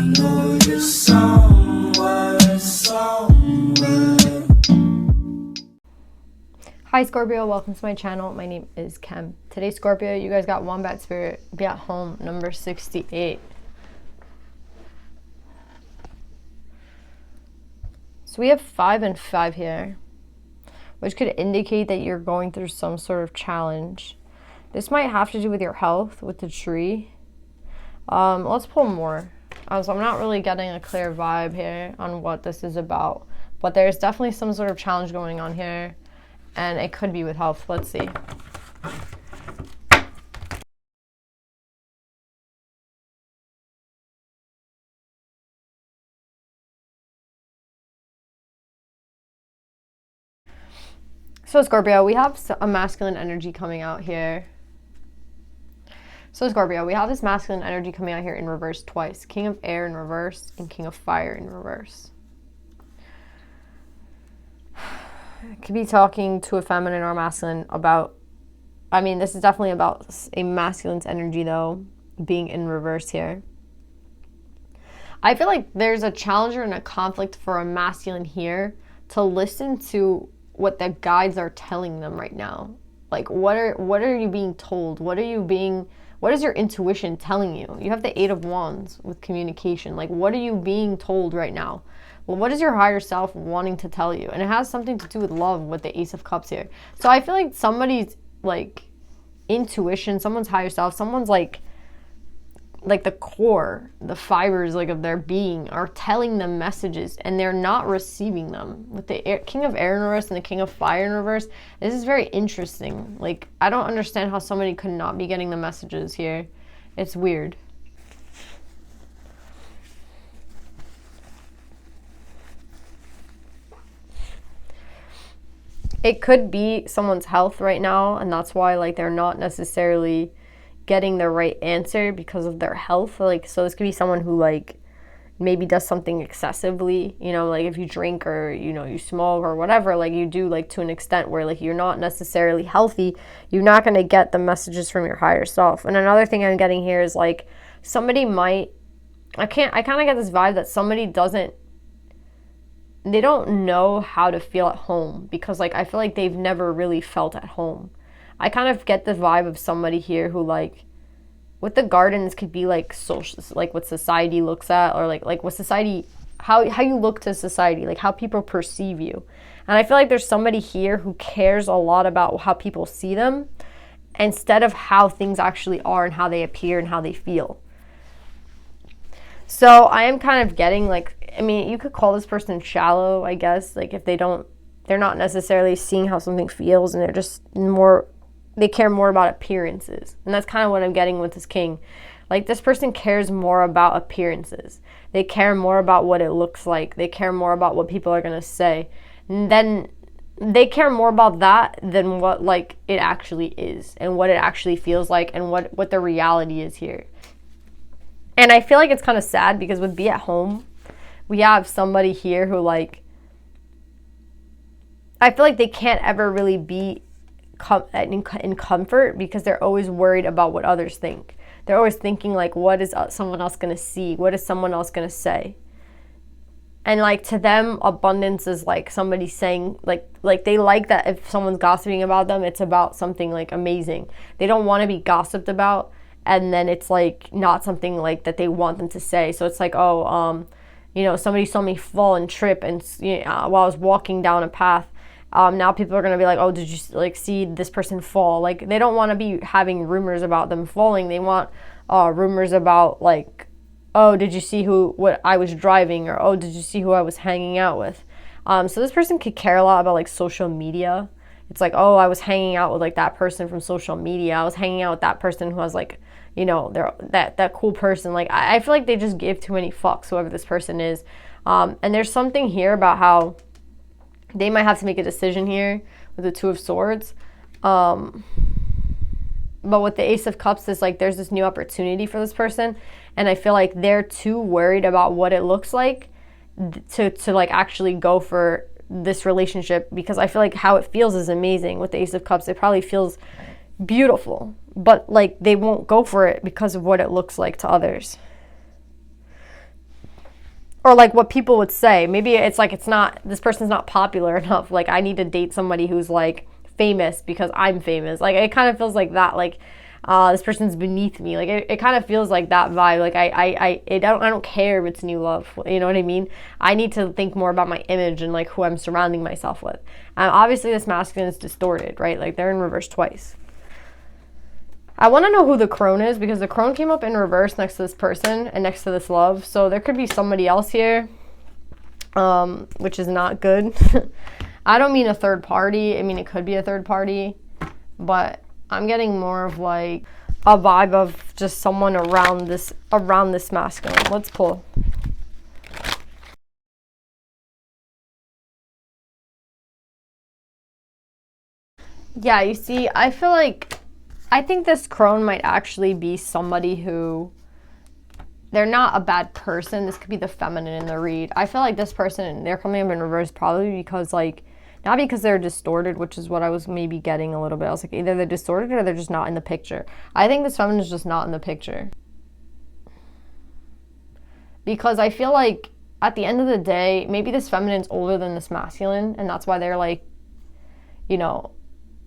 know you're somewhere, somewhere. Hi Scorpio, welcome to my channel. My name is Kem. Today Scorpio, you guys got Wombat Spirit, Be At Home, number 68. So we have 5 and 5 here, which could indicate that you're going through some sort of challenge. This might have to do with your health, with the tree. Let's pull more. So I'm not really getting a clear vibe here on what this is about, but there's definitely some sort of challenge going on here, and it could be with health. Let's see. So Scorpio, we have a masculine energy coming out here. So Scorpio, we have this masculine energy coming out here in reverse twice. King of Air in reverse and King of Fire in reverse. Could be talking to a feminine or masculine about, this is definitely about a masculine's energy though, being in reverse here. I feel like there's a challenger and a conflict for a masculine here to listen to what the guides are telling them right now. Like, what are you being told? What is your intuition telling you? You have the 8 of Wands with communication. Like, what are you being told right now? Well, what is your higher self wanting to tell you? And it has something to do with love with the Ace of Cups here. So I feel like somebody's like intuition, someone's higher self, someone's like the core, the fibers like of their being are telling them messages and they're not receiving them. With the King of Air in reverse and the King of Fire in reverse, this is very interesting. Like, I don't understand how somebody could not be getting the messages here. It's weird. It could be someone's health right now, and that's why like they're not necessarily getting the right answer because of their health. Like, so this could be someone who like maybe does something excessively, like if you drink or you smoke or whatever, like you do like to an extent where like you're not necessarily healthy, you're not going to get the messages from your higher self. And another thing I'm getting here is like somebody might, I kind of get this vibe that somebody they don't know how to feel at home, because like I feel like they've never really felt at home. I kind of get the vibe of somebody here who like with the Gardens could be like social, like what society looks at, or like what society, how you look to society, like how people perceive you. And I feel like there's somebody here who cares a lot about how people see them instead of how things actually are and how they appear and how they feel. So I am kind of getting like, you could call this person shallow, I guess, like if they're not necessarily seeing how something feels, and they're just they care more about appearances. And that's kind of what I'm getting with this king. Like, this person cares more about appearances. They care more about what it looks like. They care more about what people are going to say. And then they care more about that than what like it actually is and what it actually feels like and what the reality is here. And I feel like it's kind of sad because with Be At Home, we have somebody here who like, I feel like they can't ever really be in comfort because they're always worried about what others think. They're always thinking like, what is someone else going to see? What is someone else going to say? And like to them, abundance is like somebody saying like they like that if someone's gossiping about them, it's about something like amazing. They don't want to be gossiped about, and then it's like not something like that they want them to say. So it's like, somebody saw me fall and trip, and while I was walking down a path. Now people are going to be like, oh, did you like see this person fall? Like, they don't want to be having rumors about them falling. They want rumors about like, oh, did you see what I was driving? Or, oh, did you see who I was hanging out with? So this person could care a lot about like social media. It's like, oh, I was hanging out with like that person from social media. I was hanging out with that person who has like, they're that cool person. Like, I feel like they just give too many fucks, whoever this person is. And there's something here about how they might have to make a decision here with the 2 of Swords. But with the Ace of Cups, it's like there's this new opportunity for this person. And I feel like they're too worried about what it looks like to like actually go for this relationship, because I feel like how it feels is amazing. With the Ace of Cups, it probably feels beautiful, but like they won't go for it because of what it looks like to others. or like what people would say. Maybe it's like it's not, this person's not popular enough. Like I need to date somebody who's like famous because I'm famous. Like it kind of feels like that. Like this person's beneath me. Like it kind of feels like that vibe. Like I don't care if it's new love. You know what I mean? I need to think more about my image and like who I'm surrounding myself with. Obviously this masculine is distorted, right? Like they're in reverse twice. I want to know who the crone is, because the crone came up in reverse next to this person and next to this love. So there could be somebody else here, which is not good. I don't mean a third party. I mean, it could be a third party, but I'm getting more of like a vibe of just someone around this masculine. Let's pull. Yeah, you see, I think this crone might actually be somebody who, they're not a bad person. This could be the feminine in the read. I feel like this person, they're coming up in reverse probably because like, not because they're distorted, which is what I was maybe getting a little bit. I was like, either they're distorted or they're just not in the picture. I think this feminine is just not in the picture. Because I feel like at the end of the day, maybe this feminine's older than this masculine, and that's why they're like, you know,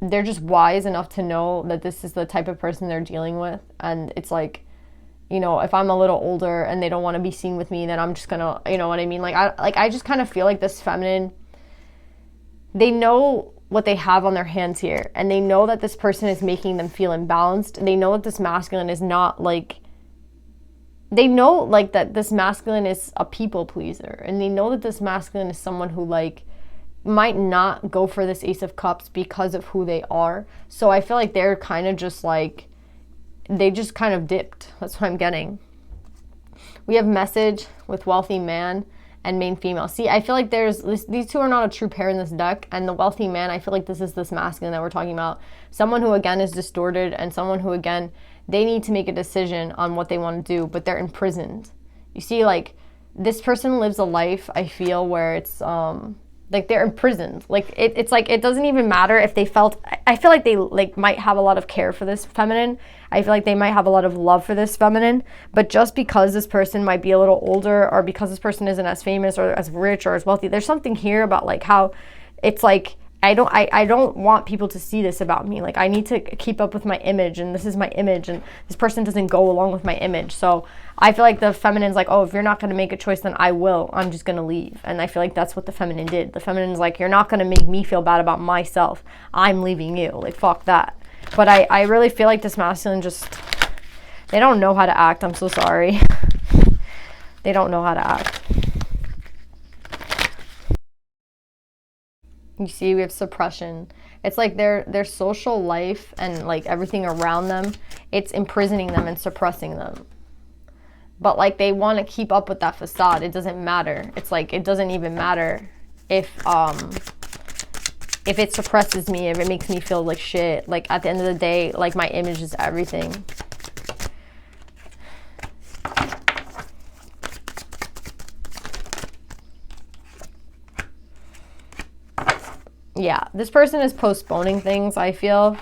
they're just wise enough to know that this is the type of person they're dealing with. And it's like, you know, if I'm a little older and they don't want to be seen with me, then I'm just gonna, you know what I mean? Like I just kind of feel like this feminine, they know what they have on their hands here, and they know that this person is making them feel imbalanced. They know that this masculine is not like, they know like that this masculine is a people pleaser, and they know that this masculine is someone who like might not go for this Ace of Cups because of who they are. So I feel like they're kind of just like, they just kind of dipped. That's what I'm getting. We have message with wealthy man and main female. See, I feel like these two are not a true pair in this deck. And the wealthy man, I feel like this is this masculine that we're talking about. Someone who again is distorted, and someone who again, they need to make a decision on what they want to do, but they're imprisoned. You see, like this person lives a life, I feel, where it's like they're imprisoned. Like it's like it doesn't even matter if they felt, I feel like they like might have a lot of care for this feminine. I feel like they might have a lot of love for this feminine, but just because this person might be a little older, or because this person isn't as famous or as rich or as wealthy, there's something here about like how it's like I don't want people to see this about me. Like I need to keep up with my image, and this is my image, and this person doesn't go along with my image. So I feel like the feminine's like, oh, if you're not going to make a choice, then I will. I'm just going to leave. And I feel like that's what the feminine did. The feminine's like, you're not going to make me feel bad about myself. I'm leaving you. Like, fuck that. But I really feel like this masculine just, they don't know how to act. I'm so sorry. They don't know how to act. You see, we have suppression. It's like their social life and like everything around them, it's imprisoning them and suppressing them. But like they want to keep up with that facade. It doesn't matter. It's like it doesn't even matter if it suppresses me, if it makes me feel like shit. Like at the end of the day, like my image is everything. Yeah, this person is postponing things, I feel.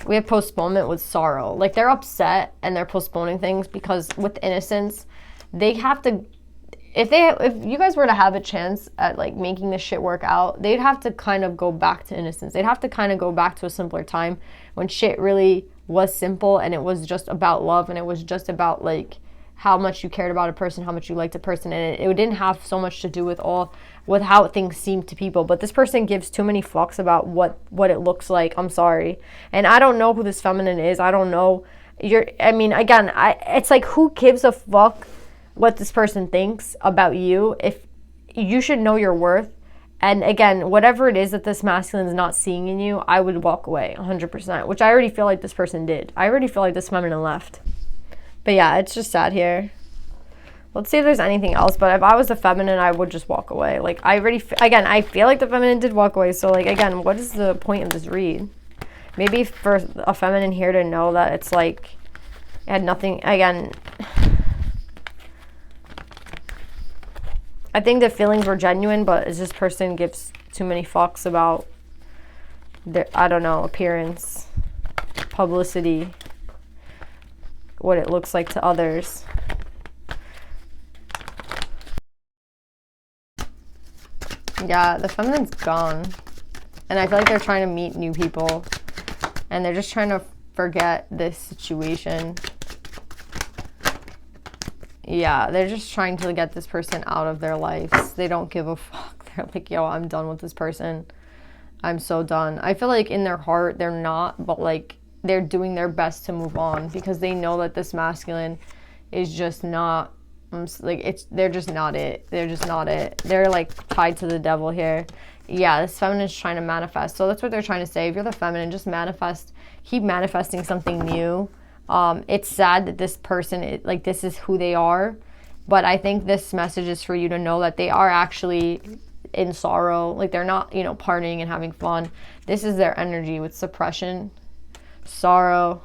We have postponement with sorrow. Like they're upset and they're postponing things because with innocence, they have to, if you guys were to have a chance at like making this shit work out, they'd have to kind of go back to innocence. They'd have to kind of go back to a simpler time when shit really was simple and it was just about love, and it was just about like how much you cared about a person, how much you liked a person, and it didn't have so much to do with how things seem to people. But this person gives too many fucks about what it looks like. I'm sorry. And I don't know who this feminine is. I don't know. It's like, who gives a fuck what this person thinks about you? If you should know your worth. And again, whatever it is that this masculine is not seeing in you, I would walk away 100%, which I already feel like this person did. I already feel like this feminine left. But yeah, it's just sad here. Let's see if there's anything else. But if I was the feminine, I would just walk away. Like, I feel like the feminine did walk away. So, like, again, what is the point of this read? Maybe for a feminine here to know that it's, like, it had nothing, again. I think the feelings were genuine, but it's this person gives too many fucks about their, I don't know, appearance, publicity, what it looks like to others. Yeah, the feminine's gone. And I feel like they're trying to meet new people. And they're just trying to forget this situation. Yeah, they're just trying to get this person out of their lives. They don't give a fuck. They're like, yo, I'm done with this person. I'm so done. I feel like in their heart, they're not, but like they're doing their best to move on because they know that this masculine is just not, they're just not it. They're just not it. They're like tied to the devil here. Yeah, this feminine is trying to manifest. So that's what they're trying to say. If you're the feminine, just manifest, keep manifesting something new. It's sad that this person, this is who they are. But I think this message is for you to know that they are actually in sorrow. Like they're not, partying and having fun. This is their energy with suppression, sorrow,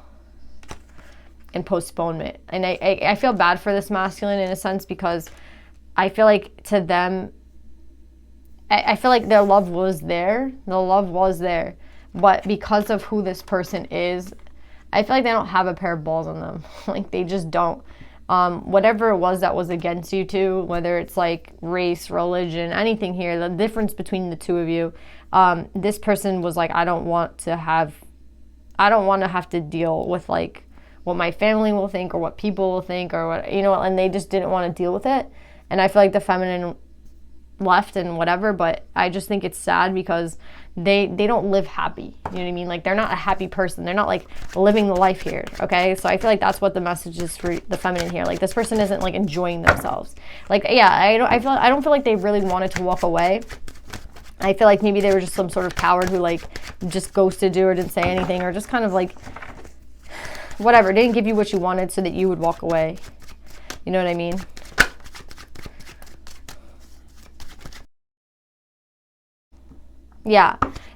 and postponement. And I feel bad for this masculine in a sense because I feel like to them, I feel like their love was there. The love was there. But because of who this person is, I feel like they don't have a pair of balls on them. Like they just don't. Whatever it was that was against you two, whether it's like race, religion, anything here, the difference between the two of you, this person was like, I don't want to have to deal with like what my family will think or what people will think or what, and they just didn't want to deal with it. And I feel like the feminine left and whatever, but I just think it's sad because they don't live happy. You know what I mean? Like they're not a happy person. They're not like living the life here. Okay. So I feel like that's what the message is for the feminine here. Like this person isn't like enjoying themselves. Like, yeah, I don't feel like they really wanted to walk away. I feel like maybe they were just some sort of coward who like just ghosted you or didn't say anything or just kind of like whatever, didn't give you what you wanted so that you would walk away. You know what I mean? Yeah,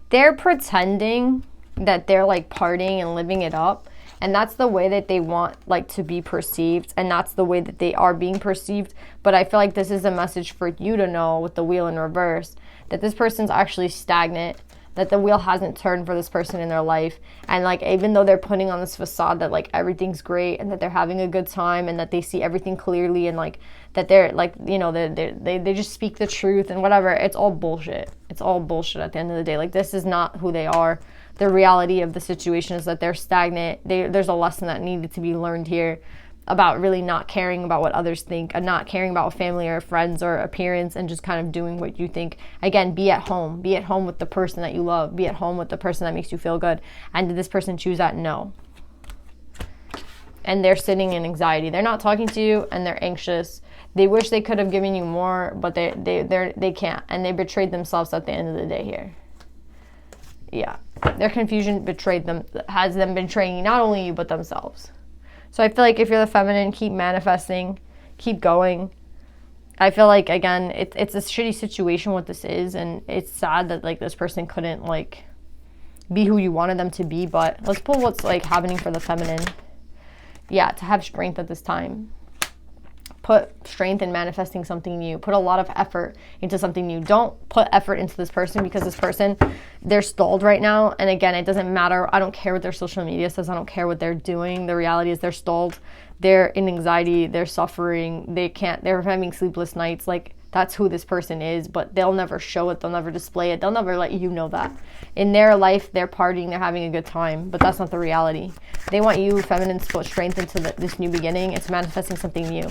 they're pretending that they're like partying and living it up, and that's the way that they want like to be perceived, and that's the way that they are being perceived. But I feel like this is a message for you to know with the wheel in reverse that this person's actually stagnant, that the wheel hasn't turned for this person in their life. And like even though they're putting on this facade that like everything's great and that they're having a good time and that they see everything clearly and like that they're like, they just speak the truth and whatever, it's all bullshit. It's all bullshit at the end of the day. Like this is not who they are. The reality of the situation is that they're stagnant. There's a lesson that needed to be learned here about really not caring about what others think and not caring about family or friends or appearance and just kind of doing what you think. Again, be at home with the person that you love, be at home with the person that makes you feel good. And did this person choose that? No. And they're sitting in anxiety. They're not talking to you and they're anxious. They wish they could have given you more, but they can't. And they betrayed themselves at the end of the day here. Yeah. Their confusion has them betraying not only you, but themselves. So I feel like if you're the feminine, keep manifesting, keep going. I feel like, again, it's a shitty situation what this is, and it's sad that like this person couldn't like be who you wanted them to be. But let's pull what's like happening for the feminine. Yeah, to have strength at this time. Put strength in manifesting something new. Put a lot of effort into something new. Don't put effort into this person because this person, they're stalled right now. And again, it doesn't matter. I don't care what their social media says. I don't care what they're doing. The reality is they're stalled. They're in anxiety. They're suffering. They're having sleepless nights. Like that's who this person is, but they'll never show it. They'll never display it. They'll never let you know that. In their life, they're partying. They're having a good time, but that's not the reality. They want you, feminine, to put strength into this new beginning. It's manifesting something new.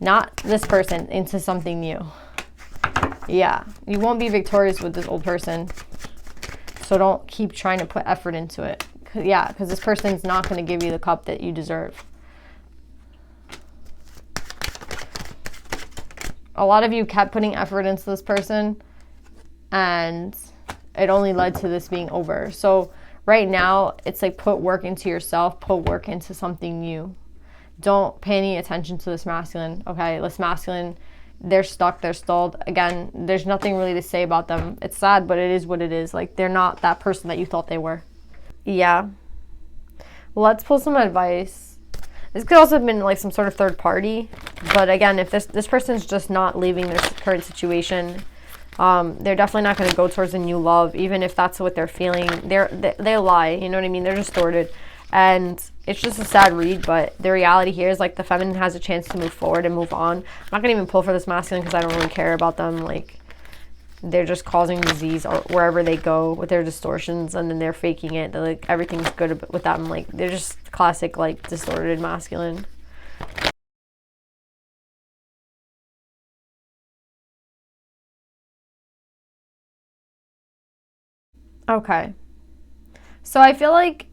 Not this person, into something new. Yeah, you won't be victorious with this old person. So don't keep trying to put effort into it. Because this person's not going to give you the cup that you deserve. A lot of you kept putting effort into this person, and it only led to this being over. So right now, it's like put work into yourself, put work into something new. Don't pay any attention to this masculine, okay? This masculine, they're stuck, they're stalled. Again, there's nothing really to say about them. It's sad, but it is what it is. Like, they're not that person that you thought they were. Yeah. Let's pull some advice. This could also have been like some sort of third party. But again, if this person's just not leaving their current situation, they're definitely not going to go towards a new love, even if that's what they're feeling. They lie, you know what I mean? They're distorted. And it's just a sad read, but the reality here is like the feminine has a chance to move forward and move on. I'm not going to even pull for this masculine because I don't really care about them. Like, they're just causing disease or wherever they go with their distortions, and then they're faking it. They're like, everything's good with them. Like, they're just classic, like, distorted masculine. Okay. So I feel like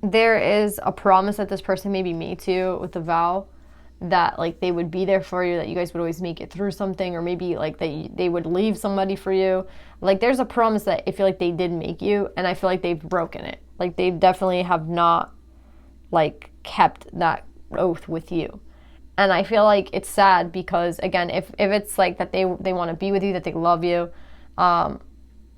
there is a promise that this person maybe made to you with a vow that, like, they would be there for you, that you guys would always make it through something, or maybe like they would leave somebody for you. Like, there's a promise that I feel like they did make you, and I feel like they've broken it. Like, they definitely have not, like, kept that oath with you. And I feel like it's sad because, again, if it's like that they want to be with you, that they love you,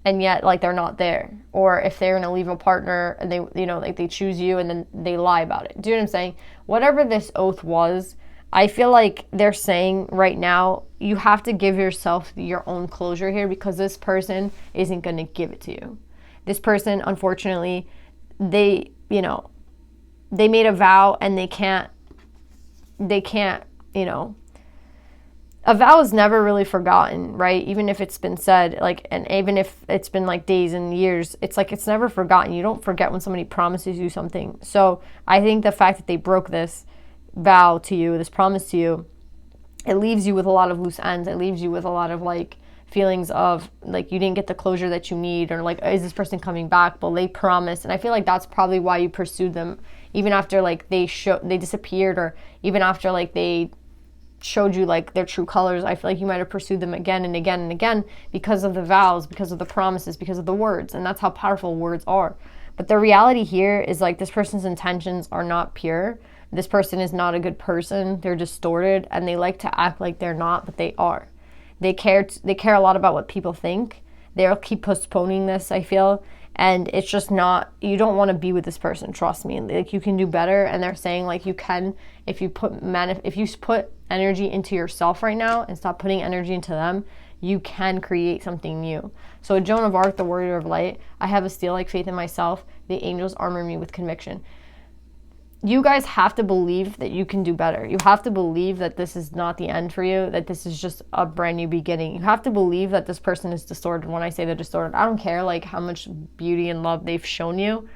and yet, like, they're not there, or if they're gonna leave a partner and they, you know, like, they choose you and then they lie about it. Do you know what I'm saying? Whatever this oath was, I feel like they're saying right now, you have to give yourself your own closure here, because this person isn't gonna give it to you. This person, unfortunately, they, you know, they made a vow and they can't, you know, a vow is never really forgotten, right? Even if it's been said, like, and even if it's been like days and years, it's like, it's never forgotten. You don't forget when somebody promises you something. So I think the fact that they broke this vow to you, this promise to you, it leaves you with a lot of loose ends. It leaves you with a lot of, like, feelings of, like, you didn't get the closure that you need, or like, is this person coming back? Well, they promised, and I feel like that's probably why you pursued them, even after, like, they disappeared, or even after, like, they showed you, like, their true colors. I feel like you might have pursued them again and again and again because of the vows, because of the promises, because of the words, and that's how powerful words are. But the reality here is, like, this person's intentions are not pure. This person is not a good person. They're distorted, and they like to act like they're not, but they are. They care a lot about what people think. They'll keep postponing this, I feel, and it's just not, you don't want to be with this person, trust me. Like, you can do better, and they're saying, like, you can, if you put energy into yourself right now and stop putting energy into them, you can create something new. So Joan of Arc, the warrior of light, I have a steel-like faith in myself. The angels armor me with conviction. You guys have to believe that you can do better. You have to believe that this is not the end for you, that this is just a brand new beginning. You have to believe that this person is distorted. When I say they're distorted, I don't care, like, how much beauty and love they've shown you.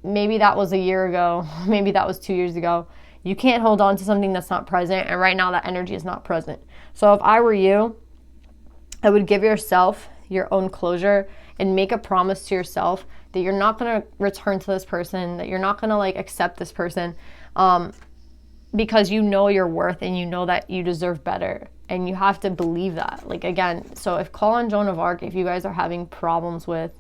Maybe that was a year ago. Maybe that was 2 years ago. You can't hold on to something that's not present, and right now that energy is not present. So if I were you, I would give yourself your own closure and make a promise to yourself that you're not going to return to this person, that you're not going to, like, accept this person, because you know your worth and you know that you deserve better, and you have to believe that. Like, again, so if call on Joan of Arc if you guys are having problems with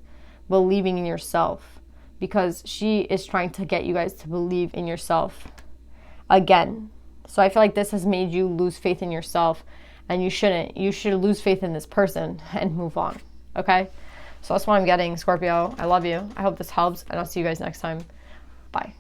believing in yourself, because she is trying to get you guys to believe in yourself again. So I feel like this has made you lose faith in yourself, and you shouldn't. You should lose faith in this person and move on, okay? So that's what I'm getting, Scorpio. I love you. I hope this helps, and I'll see you guys next time. Bye.